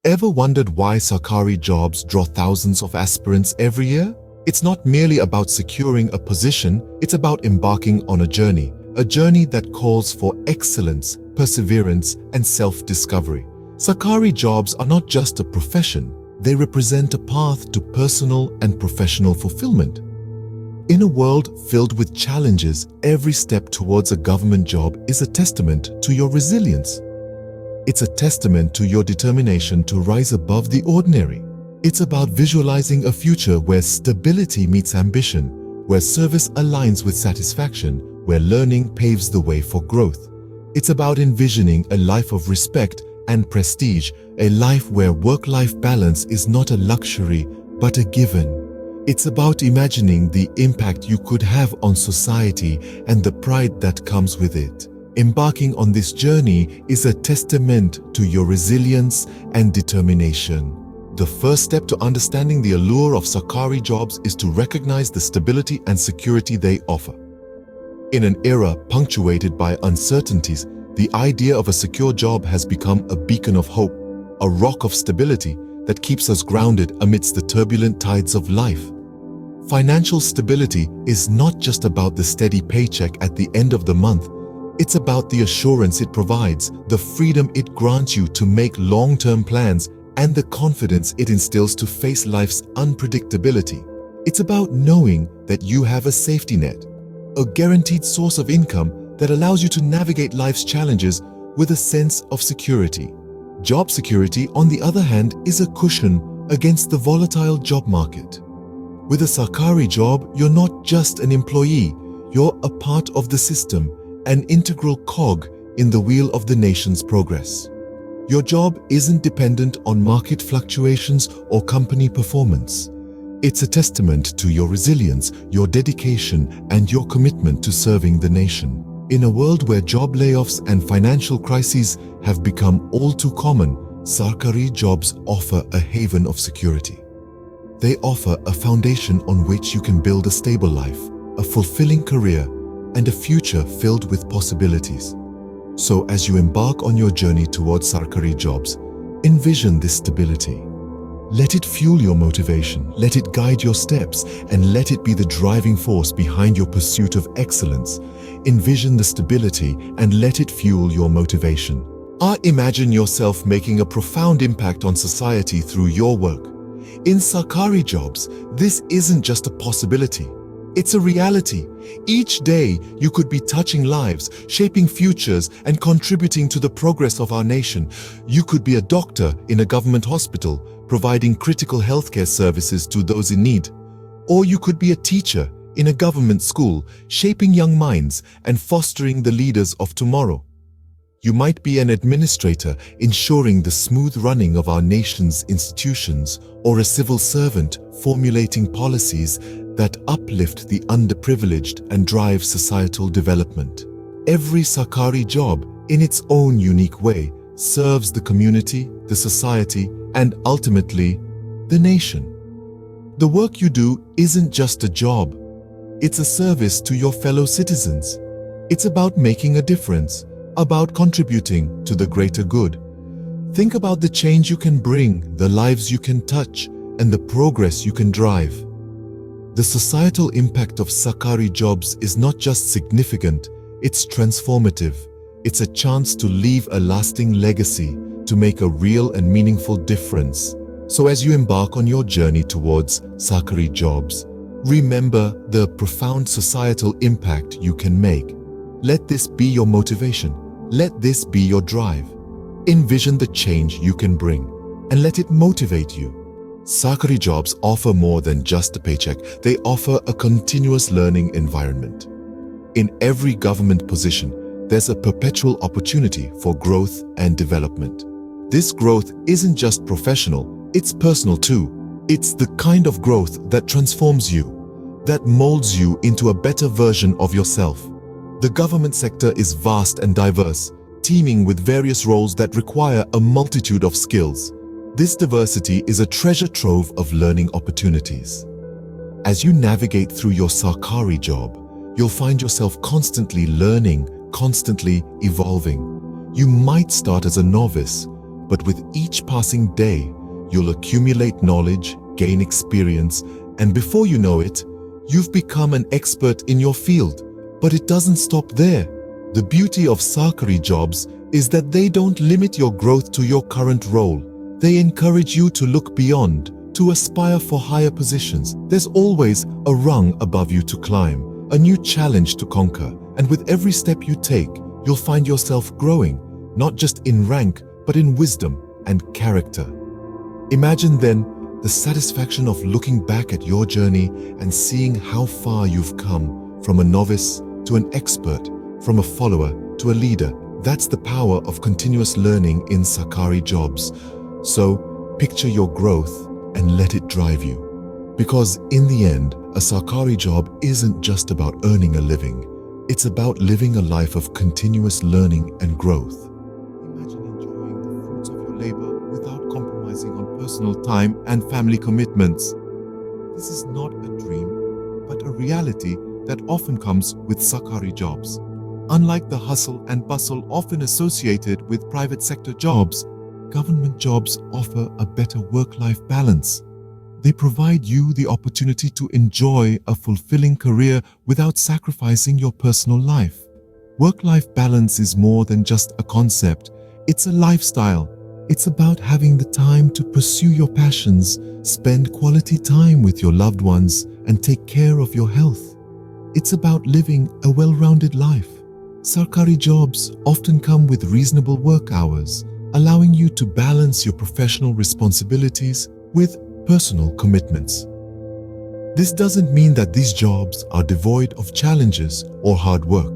Ever wondered why Sarkari jobs draw thousands of aspirants every year? It's not merely about securing a position, it's about embarking on a journey that calls for excellence, perseverance, and self-discovery. Sarkari jobs are not just a profession, they represent a path to personal and professional fulfillment. In a world filled with challenges, every step towards a government job is a testament to your resilience. It's a testament to your determination to rise above the ordinary. It's about visualizing a future where stability meets ambition, where service aligns with satisfaction, where learning paves the way for growth. It's about envisioning a life of respect and prestige, a life where work-life balance is not a luxury but a given. It's about imagining the impact you could have on society and the pride that comes with it. Embarking on this journey is a testament to your resilience and determination. The first step to understanding the allure of Sarkari jobs is to recognize the stability and security they offer. In an era punctuated by uncertainties, the idea of a secure job has become a beacon of hope, a rock of stability that keeps us grounded amidst the turbulent tides of life. Financial stability is not just about the steady paycheck at the end of the month. It's about the assurance it provides, the freedom it grants you to make long-term plans, and the confidence it instills to face life's unpredictability. It's about knowing that you have a safety net, a guaranteed source of income that allows you to navigate life's challenges with a sense of security. Job security, on the other hand, is a cushion against the volatile job market. With a Sarkari job, you're not just an employee, you're a part of the system, an integral cog in the wheel of the nation's progress. Your job isn't dependent on market fluctuations or company performance. It's a testament to your resilience, your dedication, and your commitment to serving the nation. In a world where job layoffs and financial crises have become all too common, Sarkari jobs offer a haven of security. They offer a foundation on which you can build a stable life, a fulfilling career, and a future filled with possibilities. So as you embark on your journey towards Sarkari jobs, envision this stability. Let it fuel your motivation, let it guide your steps, and let it be the driving force behind your pursuit of excellence. Envision the stability and let it fuel your motivation. Imagine yourself making a profound impact on society through your work. In Sarkari jobs, this isn't just a possibility. It's a reality. Each day, you could be touching lives, shaping futures, and contributing to the progress of our nation. You could be a doctor in a government hospital, providing critical healthcare services to those in need. Or you could be a teacher in a government school, shaping young minds and fostering the leaders of tomorrow. You might be an administrator, ensuring the smooth running of our nation's institutions, or a civil servant, formulating policies that uplift the underprivileged and drive societal development. Every Sarkari job, in its own unique way, serves the community, the society, and ultimately, the nation. The work you do isn't just a job. It's a service to your fellow citizens. It's about making a difference, about contributing to the greater good. Think about the change you can bring, the lives you can touch, and the progress you can drive. The societal impact of Sarkari jobs is not just significant, it's transformative. It's a chance to leave a lasting legacy, to make a real and meaningful difference. So as you embark on your journey towards Sarkari jobs, remember the profound societal impact you can make. Let this be your motivation. Let this be your drive. Envision the change you can bring and let it motivate you. Sarkari jobs offer more than just a paycheck. They offer a continuous learning environment. In every government position, there's a perpetual opportunity for growth and development. This growth isn't just professional, it's personal too. It's the kind of growth that transforms you, that molds you into a better version of yourself. The government sector is vast and diverse, teeming with various roles that require a multitude of skills. This diversity is a treasure trove of learning opportunities. As you navigate through your Sarkari job, you'll find yourself constantly learning, constantly evolving. You might start as a novice, but with each passing day, you'll accumulate knowledge, gain experience, and before you know it, you've become an expert in your field. But it doesn't stop there. The beauty of Sarkari jobs is that they don't limit your growth to your current role. They encourage you to look beyond, to aspire for higher positions. There's always a rung above you to climb, a new challenge to conquer, and with every step you take, you'll find yourself growing, not just in rank, but in wisdom and character. Imagine then the satisfaction of looking back at your journey and seeing how far you've come, from a novice to an expert, from a follower to a leader. That's the power of continuous learning in Sarkari jobs. So picture your growth and let it drive you. Because in the end, a Sarkari job isn't just about earning a living. It's about living a life of continuous learning and growth. Imagine enjoying the fruits of your labor without compromising on personal time and family commitments. This is not a dream, but a reality that often comes with Sarkari jobs. Unlike the hustle and bustle often associated with private sector jobs, government jobs offer a better work-life balance. They provide you the opportunity to enjoy a fulfilling career without sacrificing your personal life. Work-life balance is more than just a concept. It's a lifestyle. It's about having the time to pursue your passions, spend quality time with your loved ones, and take care of your health. It's about living a well-rounded life. Sarkari jobs often come with reasonable work hours, allowing you to balance your professional responsibilities with personal commitments. This doesn't mean that these jobs are devoid of challenges or hard work.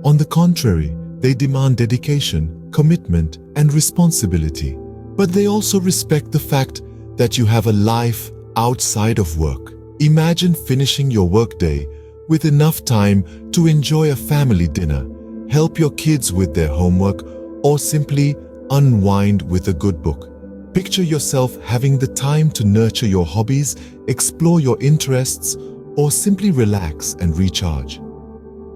On the contrary, they demand dedication, commitment, and responsibility. But they also respect the fact that you have a life outside of work. Imagine finishing your workday with enough time to enjoy a family dinner, help your kids with their homework, or simply unwind with a good book. Picture yourself having the time to nurture your hobbies, explore your interests, or simply relax and recharge.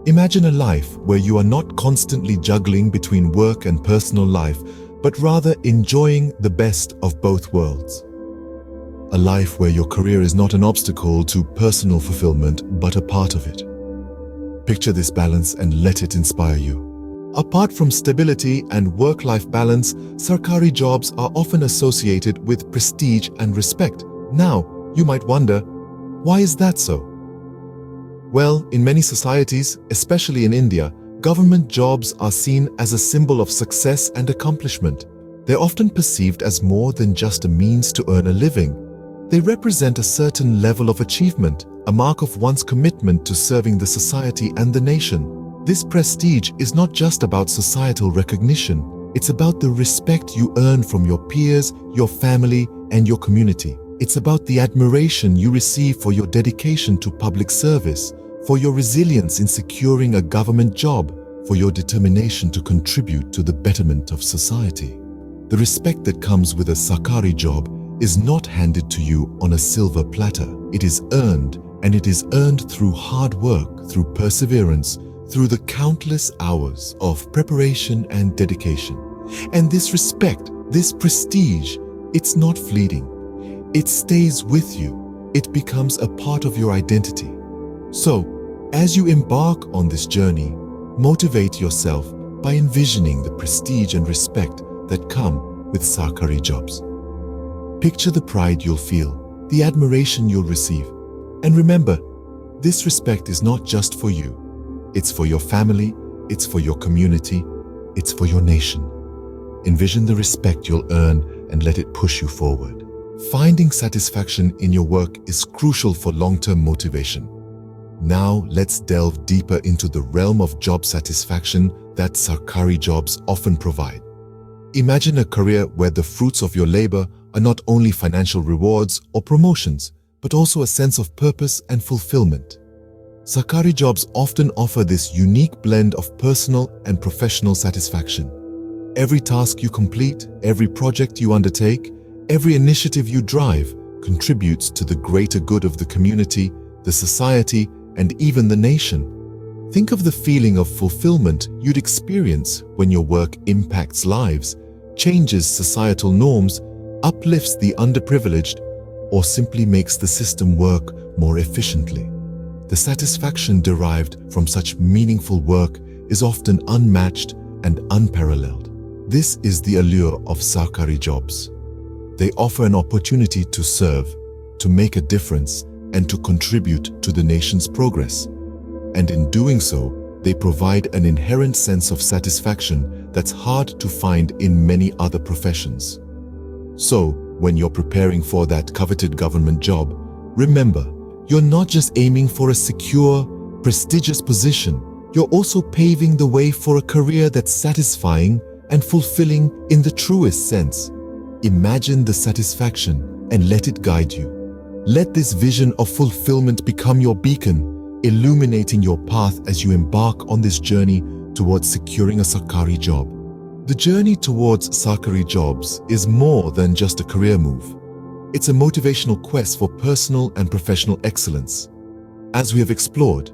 Imagine a life where you are not constantly juggling between work and personal life, but rather enjoying the best of both worlds. A life where your career is not an obstacle to personal fulfillment, but a part of it. Picture this balance and let it inspire you. Apart from stability and work-life balance, Sarkari jobs are often associated with prestige and respect. Now, you might wonder, why is that so? Well, in many societies, especially in India, government jobs are seen as a symbol of success and accomplishment. They're often perceived as more than just a means to earn a living. They represent a certain level of achievement, a mark of one's commitment to serving the society and the nation. This prestige is not just about societal recognition. It's about the respect you earn from your peers, your family, and your community. It's about the admiration you receive for your dedication to public service, for your resilience in securing a government job, for your determination to contribute to the betterment of society. The respect that comes with a Sarkari job is not handed to you on a silver platter. It is earned, and it is earned through hard work, through perseverance, through the countless hours of preparation and dedication. And this respect, this prestige, it's not fleeting. It stays with you. It becomes a part of your identity. So, as you embark on this journey, motivate yourself by envisioning the prestige and respect that come with Sarkari jobs. Picture the pride you'll feel, the admiration you'll receive. And remember, this respect is not just for you. It's for your family, it's for your community, it's for your nation. Envision the respect you'll earn and let it push you forward. Finding satisfaction in your work is crucial for long-term motivation. Now, let's delve deeper into the realm of job satisfaction that Sarkari jobs often provide. Imagine a career where the fruits of your labor are not only financial rewards or promotions, but also a sense of purpose and fulfillment. Sarkari jobs often offer this unique blend of personal and professional satisfaction. Every task you complete, every project you undertake, every initiative you drive contributes to the greater good of the community, the society, and even the nation. Think of the feeling of fulfillment you'd experience when your work impacts lives, changes societal norms, uplifts the underprivileged, or simply makes the system work more efficiently. The satisfaction derived from such meaningful work is often unmatched and unparalleled. This is the allure of Sarkari jobs. They offer an opportunity to serve, to make a difference, and to contribute to the nation's progress. And in doing so, they provide an inherent sense of satisfaction that's hard to find in many other professions. So, when you're preparing for that coveted government job, remember, you're not just aiming for a secure, prestigious position, you're also paving the way for a career that's satisfying and fulfilling in the truest sense. Imagine the satisfaction and let it guide you. Let this vision of fulfillment become your beacon, illuminating your path as you embark on this journey towards securing a Sarkari job. The journey towards Sarkari jobs is more than just a career move. It's a motivational quest for personal and professional excellence. As we have explored,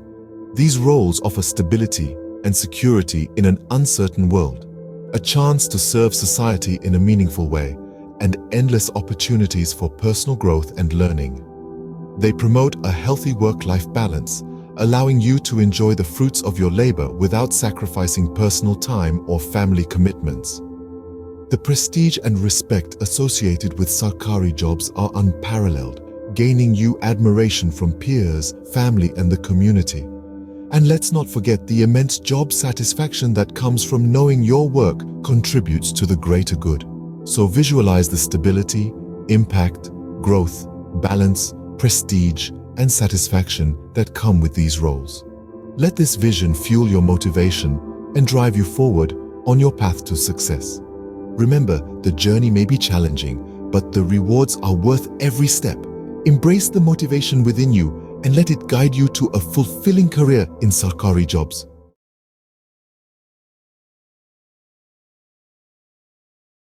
these roles offer stability and security in an uncertain world, a chance to serve society in a meaningful way, and endless opportunities for personal growth and learning. They promote a healthy work-life balance, allowing you to enjoy the fruits of your labor without sacrificing personal time or family commitments. The prestige and respect associated with Sarkari jobs are unparalleled, gaining you admiration from peers, family, and the community. And let's not forget the immense job satisfaction that comes from knowing your work contributes to the greater good. So visualize the stability, impact, growth, balance, prestige, and satisfaction that come with these roles. Let this vision fuel your motivation and drive you forward on your path to success. Remember, the journey may be challenging, but the rewards are worth every step. Embrace the motivation within you and let it guide you to a fulfilling career in Sarkari jobs.